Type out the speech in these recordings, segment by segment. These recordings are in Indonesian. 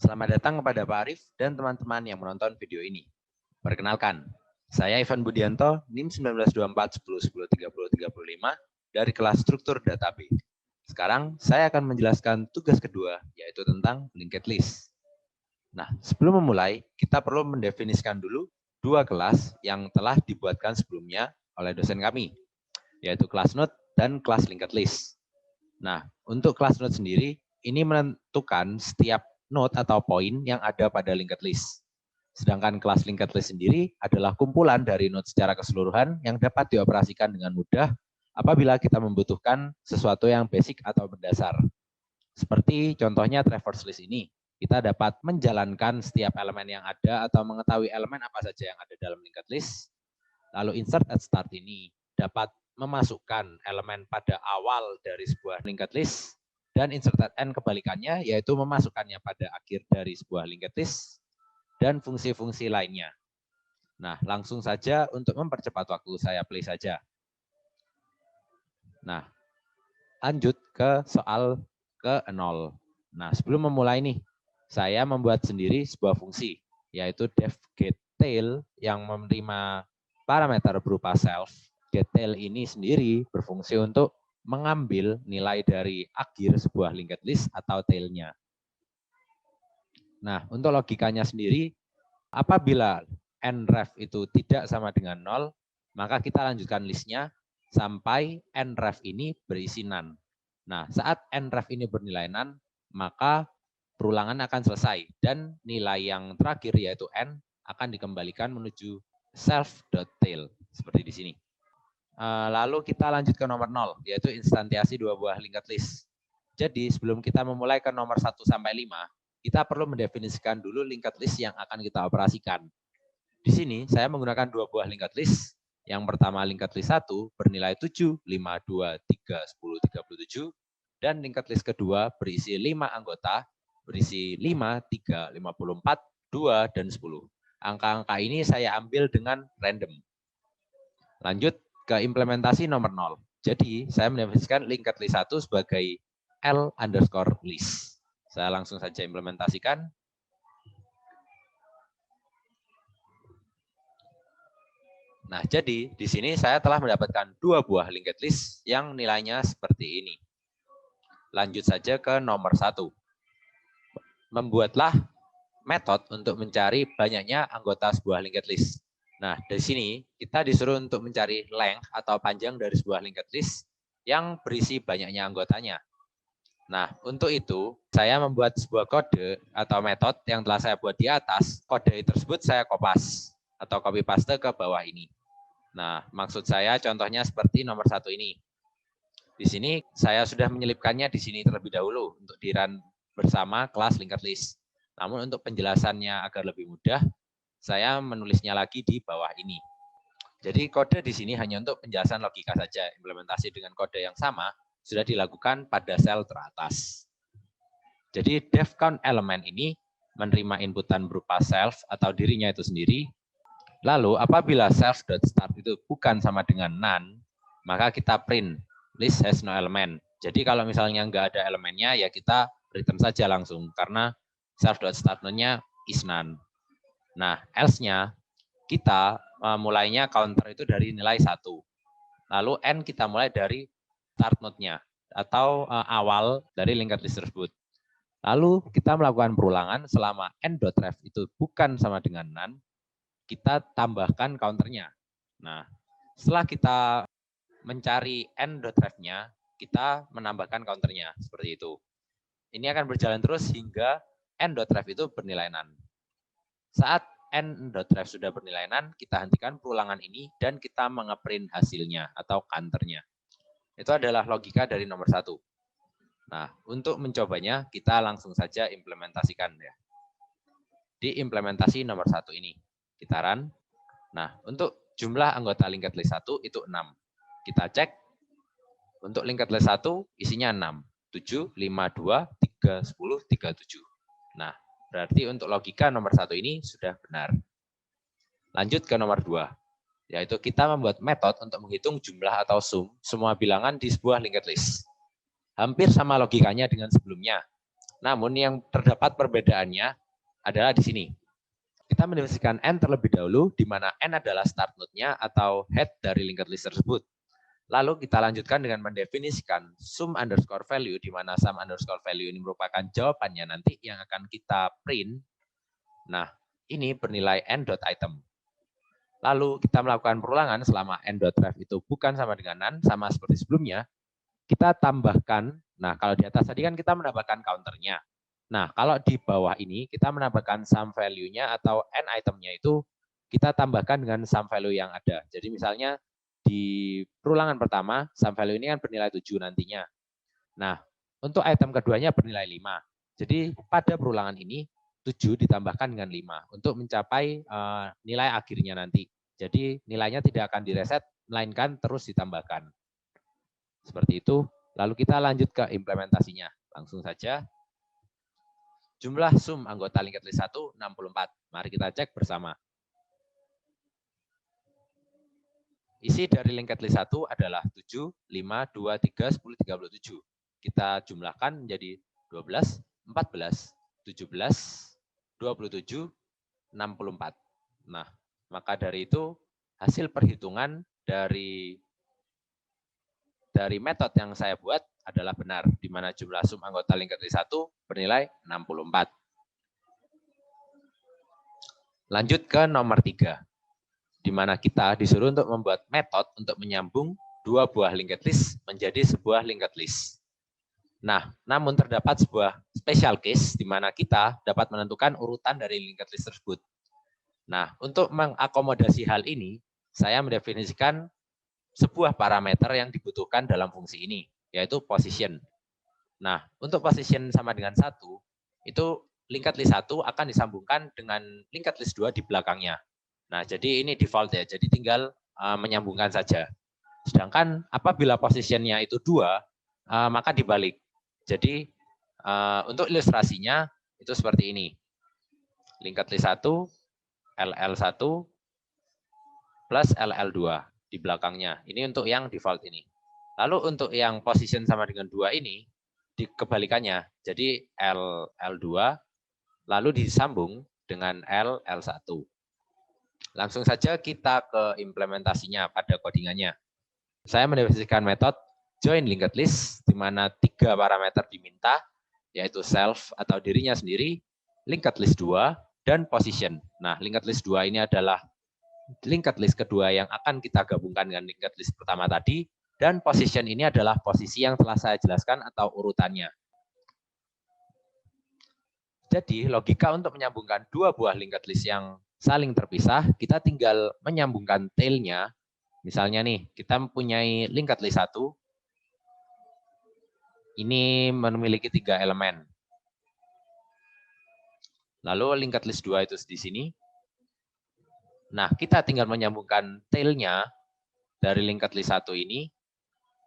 Selamat datang kepada Pak Arif dan teman-teman yang menonton video ini. Perkenalkan, saya Ivan Budianto, NIM 192410103035 dari kelas struktur database. Sekarang saya akan menjelaskan tugas kedua, yaitu tentang linked list. Nah, sebelum memulai, kita perlu mendefinisikan dulu dua kelas yang telah dibuatkan sebelumnya oleh dosen kami, yaitu kelas node dan kelas linked list. Nah, untuk kelas node sendiri, ini menentukan setiap node atau poin yang ada pada linked list. Sedangkan kelas linked list sendiri adalah kumpulan dari node secara keseluruhan yang dapat dioperasikan dengan mudah apabila kita membutuhkan sesuatu yang basic atau mendasar. Seperti contohnya traverse list ini, kita dapat menjalankan setiap elemen yang ada atau mengetahui elemen apa saja yang ada dalam linked list. Lalu insert at start ini dapat memasukkan elemen pada awal dari sebuah linked list, dan insert at end kebalikannya, yaitu memasukkannya pada akhir dari sebuah linked list, dan fungsi-fungsi lainnya. Nah, langsung saja untuk mempercepat waktu, saya play saja. Nah, lanjut ke soal ke-0. Nah, sebelum memulai nih, saya membuat sendiri sebuah fungsi, yaitu def getTail yang menerima parameter berupa self. GetTail ini sendiri berfungsi untuk mengambil nilai dari akhir sebuah linked list atau tailnya. Nah, untuk logikanya sendiri, apabila nref itu tidak sama dengan 0, maka kita lanjutkan listnya sampai nref ini berisi none. Nah, saat nref ini bernilai none, maka perulangan akan selesai dan nilai yang terakhir yaitu n akan dikembalikan menuju self.tail seperti di sini. Lalu kita lanjut ke nomor 0, yaitu instansiasi dua buah linked list. Jadi sebelum kita memulai ke nomor 1 sampai 5, kita perlu mendefinisikan dulu linked list yang akan kita operasikan. Di sini saya menggunakan dua buah linked list. Yang pertama linked list 1 bernilai 7, 5, 2, 3, 10, 37. Dan linked list kedua berisi 5 anggota, berisi 5, 3, 54, 2, dan 10. Angka-angka ini saya ambil dengan random. Lanjut ke implementasi nomor 0. Jadi saya mendefinisikan linked list 1 sebagai L_list. Saya langsung saja implementasikan. Nah, jadi di sini saya telah mendapatkan dua buah linked list yang nilainya seperti ini. Lanjut saja ke nomor 1. Membuatlah metode untuk mencari banyaknya anggota sebuah linked list. Nah, dari sini kita disuruh untuk mencari length atau panjang dari sebuah linked list yang berisi banyaknya anggotanya. Nah, untuk itu saya membuat sebuah kode atau metode yang telah saya buat di atas. Kode tersebut saya kopas atau copy paste ke bawah ini. Nah, maksud saya contohnya seperti nomor 1 ini. Di sini saya sudah menyelipkannya di sini terlebih dahulu untuk di-run bersama kelas linked list. Namun untuk penjelasannya agar lebih mudah, saya menulisnya lagi di bawah ini. Jadi kode di sini hanya untuk penjelasan logika saja. Implementasi dengan kode yang sama sudah dilakukan pada sel teratas. Jadi def count element ini menerima inputan berupa self atau dirinya itu sendiri. Lalu apabila self.start itu bukan sama dengan none, maka kita print list has no element. Jadi kalau misalnya nggak ada elemennya, ya kita return saja langsung karena self.start-nya is none. Nah, else-nya kita mulainya counter itu dari nilai 1. Lalu n kita mulai dari start node-nya atau awal dari linked list tersebut. Lalu kita melakukan perulangan selama n.ref itu bukan sama dengan none, kita tambahkan counternya. Nah, setelah kita mencari n.ref-nya, kita menambahkan counternya seperti itu. Ini akan berjalan terus hingga n.ref itu bernilai none. Saat n.ref sudah bernilai none, kita hentikan perulangan ini dan kita mengeprint hasilnya atau counternya. Itu adalah logika dari nomor 1. Nah, untuk mencobanya, kita langsung saja implementasikan ya. Di implementasi nomor 1 ini, kita run. Nah, untuk jumlah anggota linked list 1 itu 6. Kita cek, untuk linked list 1 isinya 6. 7, 5, 2, 3, 10, 3, 7. Nah, berarti untuk logika nomor 1 ini sudah benar. Lanjut ke nomor 2, yaitu kita membuat metode untuk menghitung jumlah atau sum semua bilangan di sebuah linked list. Hampir sama logikanya dengan sebelumnya. Namun yang terdapat perbedaannya adalah di sini. Kita mendefinisikan N terlebih dahulu, di mana N adalah start node-nya atau head dari linked list tersebut. Lalu kita lanjutkan dengan mendefinisikan sum underscore value, di mana sum underscore value ini merupakan jawabannya nanti yang akan kita print. Nah, ini bernilai n.item. Lalu kita melakukan perulangan selama n.ref itu bukan sama dengan none, sama seperti sebelumnya. Kita tambahkan, nah kalau di atas tadi kan kita menambahkan counternya. Nah, kalau di bawah ini kita menambahkan sum value-nya atau n itemnya itu kita tambahkan dengan sum value yang ada. Jadi misalnya di perulangan pertama, sum value ini kan bernilai 7 nantinya. Nah, untuk item keduanya bernilai 5. Jadi pada perulangan ini 7 ditambahkan dengan 5 untuk mencapai nilai akhirnya nanti. Jadi nilainya tidak akan direset, melainkan terus ditambahkan. Seperti itu. Lalu kita lanjut ke implementasinya. Langsung saja. Jumlah sum anggota linked list 1, 64. Mari kita cek bersama. Isi dari linked list 1 adalah 7, 5, 2, 3, 10, 37. Kita jumlahkan menjadi 12, 14, 17, 27, 64. Nah, maka dari itu hasil perhitungan dari metode yang saya buat adalah benar, di mana jumlah sum anggota linked list 1 bernilai 64. Lanjut ke nomor 3, di mana kita disuruh untuk membuat metode untuk menyambung dua buah linked list menjadi sebuah linked list. Nah, namun terdapat sebuah special case di mana kita dapat menentukan urutan dari linked list tersebut. Nah, untuk mengakomodasi hal ini, saya mendefinisikan sebuah parameter yang dibutuhkan dalam fungsi ini, yaitu position. Nah, untuk position sama dengan 1, itu linked list 1 akan disambungkan dengan linked list 2 di belakangnya. Nah, jadi ini default ya, jadi tinggal menyambungkan saja. Sedangkan apabila positionnya itu 2, maka dibalik. Jadi untuk ilustrasinya itu seperti ini. Linked list 1, LL1 plus LL2 di belakangnya. Ini untuk yang default ini. Lalu untuk yang position sama dengan 2 ini, di kebalikannya. Jadi LL2 lalu disambung dengan LL1. Langsung saja kita ke implementasinya pada codingannya. Saya mendefinisikan metode join linked list, di mana 3 parameter diminta, yaitu self atau dirinya sendiri, linked list 2, dan position. Nah, linked list 2 ini adalah linked list kedua yang akan kita gabungkan dengan linked list pertama tadi, dan position ini adalah posisi yang telah saya jelaskan atau urutannya. Jadi logika untuk menyambungkan dua buah linked list yang saling terpisah, kita tinggal menyambungkan tail-nya. Misalnya nih, kita mempunyai linked list 1, ini memiliki 3 elemen. Lalu linked list 2 itu di sini. Nah, kita tinggal menyambungkan tail-nya dari linked list 1 ini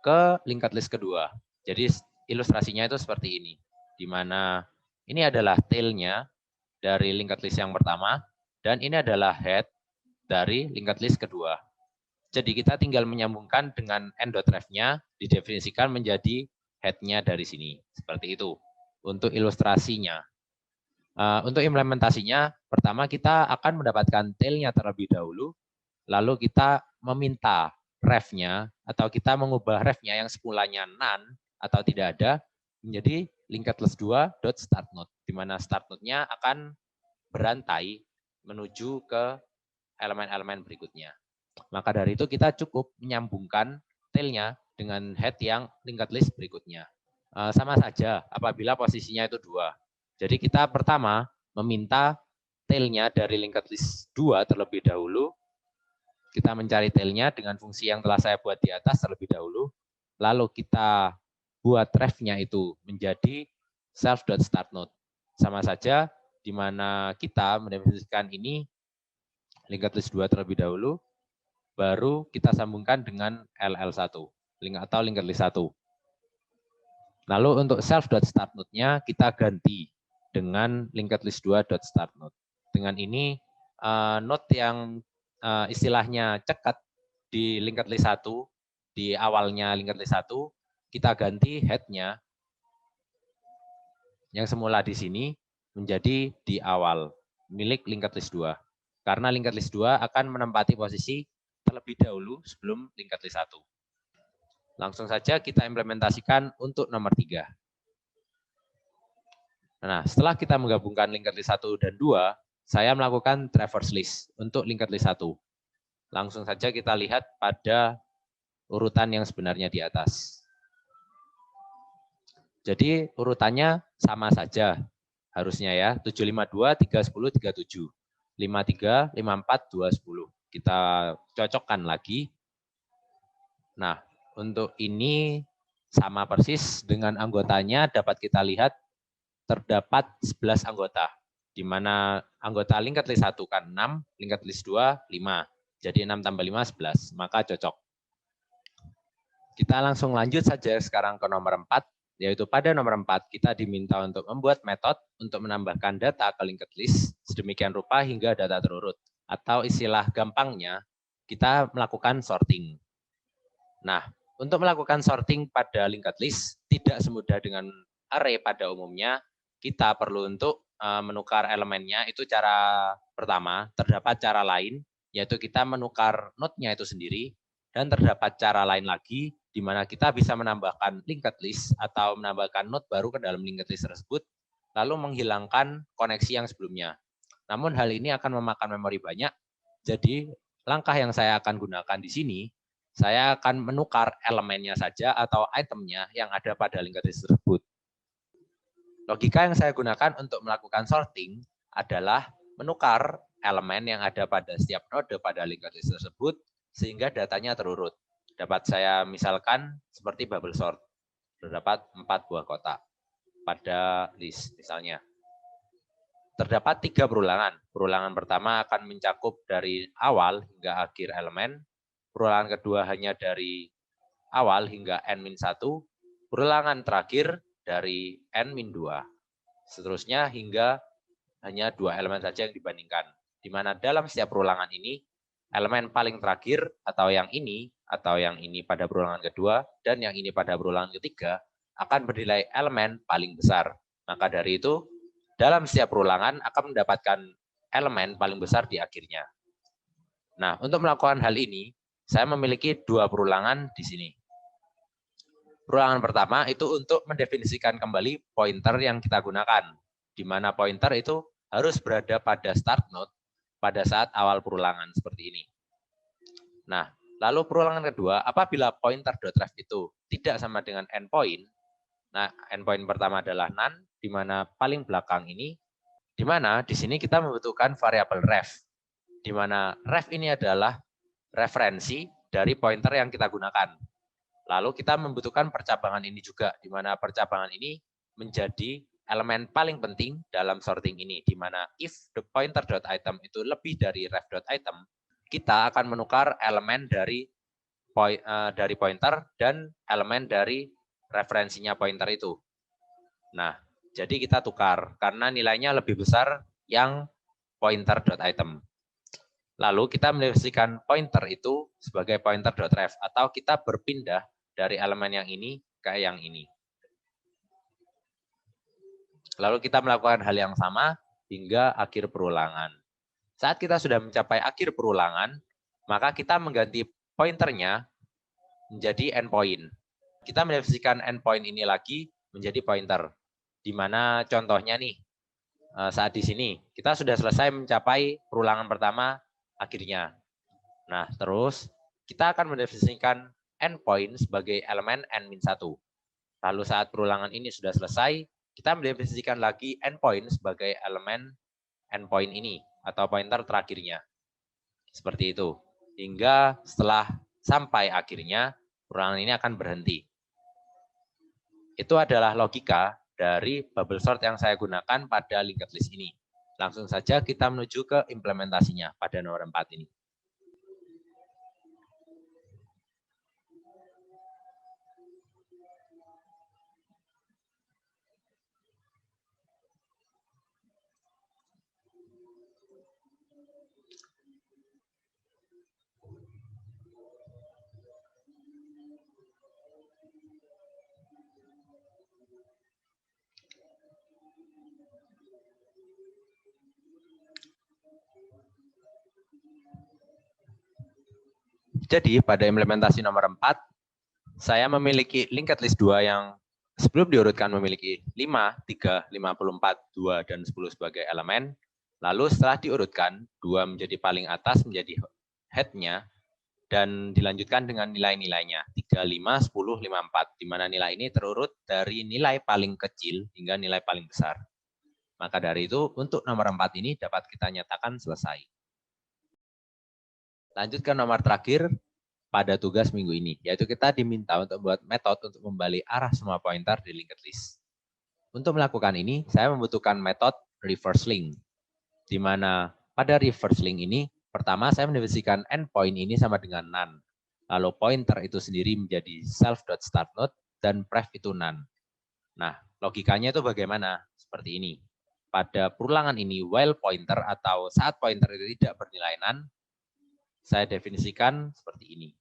ke linked list kedua. Jadi ilustrasinya itu seperti ini, di mana ini adalah tail-nya dari linked list yang pertama, dan ini adalah head dari linked list kedua. Jadi kita tinggal menyambungkan dengan n.ref-nya, didefinisikan menjadi head-nya dari sini. Seperti itu untuk ilustrasinya. Untuk implementasinya, pertama kita akan mendapatkan tail-nya terlebih dahulu, lalu kita meminta ref-nya, atau kita mengubah ref-nya yang semulanya none atau tidak ada, menjadi linked list 2.startNode, di mana start node-nya akan berantai menuju ke elemen-elemen berikutnya. Maka dari itu kita cukup menyambungkan tail-nya dengan head yang linked list berikutnya. Sama saja apabila posisinya itu 2. Jadi kita pertama meminta tail-nya dari linked list 2 terlebih dahulu. Kita mencari tail-nya dengan fungsi yang telah saya buat di atas terlebih dahulu. Lalu kita buat ref-nya itu menjadi self.startNode. Sama saja di mana kita mendefinisikan ini linked list 2 terlebih dahulu, baru kita sambungkan dengan LL1 atau linked list 1. Lalu untuk self.startNode-nya kita ganti dengan linked list 2.startNode. Dengan ini node yang istilahnya cekat di linked list 1, di awalnya linked list 1, kita ganti head-nya Yang semula di sini menjadi di awal milik linked list 2. Karena linked list 2 akan menempati posisi terlebih dahulu sebelum linked list 1. Langsung saja kita implementasikan untuk nomor 3. Nah, setelah kita menggabungkan linked list 1 dan 2, saya melakukan traverse list untuk linked list 1. Langsung saja kita lihat pada urutan yang sebenarnya di atas. Jadi urutannya sama saja harusnya ya, 752, 310, 37. 53, 54, 210. Kita cocokkan lagi. Nah, untuk ini sama persis dengan anggotanya dapat kita lihat terdapat 11 anggota, di mana anggota linked list 1 kan 6, linked list 2, 5. Jadi 6 tambah 5, 11, maka cocok. Kita langsung lanjut saja sekarang ke nomor 4, yaitu pada nomor 4 kita diminta untuk membuat metode untuk menambahkan data ke linked list sedemikian rupa hingga data terurut. Atau istilah gampangnya, kita melakukan sorting. Nah, untuk melakukan sorting pada linked list, tidak semudah dengan array pada umumnya, kita perlu untuk menukar elemennya. Itu cara pertama. Terdapat cara lain, yaitu kita menukar node-nya itu sendiri, dan terdapat cara lain lagi, di mana kita bisa menambahkan linked list atau menambahkan node baru ke dalam linked list tersebut, lalu menghilangkan koneksi yang sebelumnya. Namun hal ini akan memakan memori banyak, jadi langkah yang saya akan gunakan di sini, saya akan menukar elemennya saja atau itemnya yang ada pada linked list tersebut. Logika yang saya gunakan untuk melakukan sorting adalah menukar elemen yang ada pada setiap node pada linked list tersebut sehingga datanya terurut. Dapat saya misalkan seperti bubble sort. Terdapat 4 buah kotak pada list misalnya. Terdapat 3 perulangan. Perulangan pertama akan mencakup dari awal hingga akhir elemen. Perulangan kedua hanya dari awal hingga n-1. Perulangan terakhir dari n-2. Seterusnya hingga hanya 2 elemen saja yang dibandingkan. Di mana dalam setiap perulangan ini, elemen paling terakhir atau yang ini pada perulangan kedua dan yang ini pada perulangan ketiga akan bernilai elemen paling besar. Maka dari itu, dalam setiap perulangan akan mendapatkan elemen paling besar di akhirnya. Nah, untuk melakukan hal ini, saya memiliki 2 perulangan di sini. Perulangan pertama itu untuk mendefinisikan kembali pointer yang kita gunakan, di mana pointer itu harus berada pada start node pada saat awal perulangan seperti ini. Nah, lalu perulangan kedua, apabila pointer.ref itu tidak sama dengan endpoint, nah endpoint pertama adalah none, di mana paling belakang ini, di mana di sini kita membutuhkan variabel ref, di mana ref ini adalah referensi dari pointer yang kita gunakan. Lalu kita membutuhkan percabangan ini juga, di mana percabangan ini menjadi elemen paling penting dalam sorting ini, di mana if the pointer.item itu lebih dari ref.item, kita akan menukar elemen dari pointer dan elemen dari referensinya pointer itu. Nah, jadi kita tukar karena nilainya lebih besar yang pointer.item. Lalu kita mendefinisikan pointer itu sebagai pointer.ref atau kita berpindah dari elemen yang ini ke yang ini. Lalu kita melakukan hal yang sama hingga akhir perulangan. Saat kita sudah mencapai akhir perulangan, maka kita mengganti pointernya menjadi endpoint. Kita mendefinisikan endpoint ini lagi menjadi pointer. Di mana contohnya nih, saat di sini kita sudah selesai mencapai perulangan pertama akhirnya. Nah, terus kita akan mendefinisikan endpoint sebagai elemen n-1. Lalu saat perulangan ini sudah selesai, kita mendefinisikan lagi endpoint sebagai elemen endpoint ini atau pointer terakhirnya. Seperti itu. Hingga setelah sampai akhirnya, perulangan ini akan berhenti. Itu adalah logika dari bubble sort yang saya gunakan pada linked list ini. Langsung saja kita menuju ke implementasinya pada nomor 4 ini. Jadi pada implementasi nomor 4, saya memiliki linked list 2 yang sebelum diurutkan memiliki 5, 3, 54, 2, dan 10 sebagai elemen. Lalu setelah diurutkan, 2 menjadi paling atas menjadi head-nya, dan dilanjutkan dengan nilai-nilainya 3, 5, 10, 5, 4, di mana nilai ini terurut dari nilai paling kecil hingga nilai paling besar. Maka dari itu, untuk nomor 4 ini dapat kita nyatakan selesai. Lanjut ke nomor terakhir pada tugas minggu ini, yaitu kita diminta untuk membuat metode untuk membalik arah semua pointer di linked list. Untuk melakukan ini, saya membutuhkan metode reverse link, di mana pada reverse link ini, pertama saya mendefinisikan endpoint ini sama dengan none. Lalu pointer itu sendiri menjadi self.startNode dan pref itu none. Nah, logikanya itu bagaimana? Seperti ini. Pada perulangan ini, while pointer atau saat pointer itu tidak bernilai none, saya definisikan seperti ini.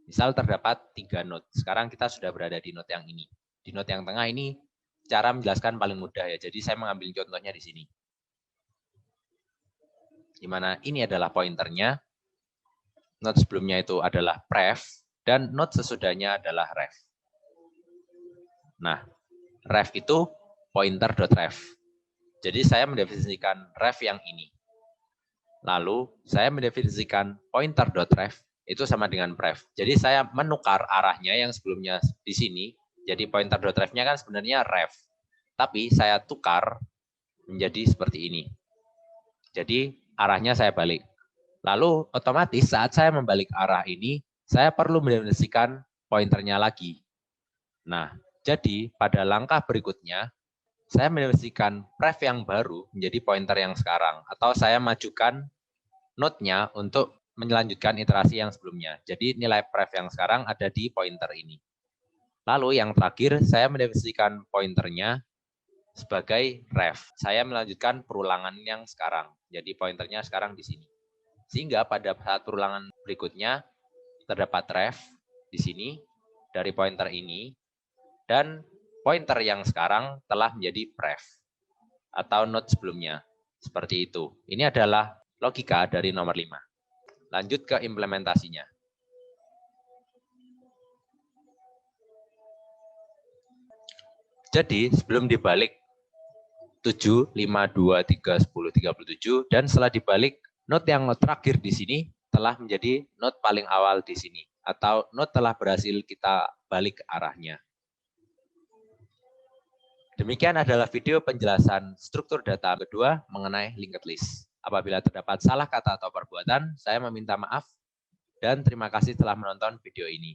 Misal terdapat 3 node. Sekarang kita sudah berada di node yang ini. Di node yang tengah ini, cara menjelaskan paling mudah ya. Jadi saya mengambil contohnya di sini. Di mana ini adalah pointernya, node sebelumnya itu adalah pref, dan node sesudahnya adalah ref. Nah, ref itu pointer.ref. Jadi saya mendefinisikan ref yang ini. Lalu saya mendefinisikan pointer.ref itu sama dengan pref. Jadi saya menukar arahnya yang sebelumnya di sini, jadi pointer.ref-nya kan sebenarnya ref. Tapi saya tukar menjadi seperti ini. Jadi arahnya saya balik. Lalu otomatis saat saya membalik arah ini, saya perlu mendefinisikan pointernya lagi. Nah, jadi pada langkah berikutnya, saya mendefinisikan pref yang baru menjadi pointer yang sekarang. Atau saya majukan node-nya untuk melanjutkan iterasi yang sebelumnya. Jadi nilai pref yang sekarang ada di pointer ini. Lalu yang terakhir, saya mendefinisikan pointernya sebagai ref. Saya melanjutkan perulangan yang sekarang. Jadi pointernya sekarang di sini. Sehingga pada saat perulangan berikutnya terdapat ref di sini dari pointer ini dan pointer yang sekarang telah menjadi pref atau node sebelumnya. Seperti itu. Ini adalah logika dari nomor 5. Lanjut ke implementasinya. Jadi sebelum dibalik 7, 5, 2, 3, 10, 37, dan setelah dibalik, node yang terakhir di sini telah menjadi node paling awal di sini, atau node telah berhasil kita balik arahnya. Demikian adalah video penjelasan struktur data kedua mengenai linked list. Apabila terdapat salah kata atau perbuatan, saya meminta maaf, dan terima kasih telah menonton video ini.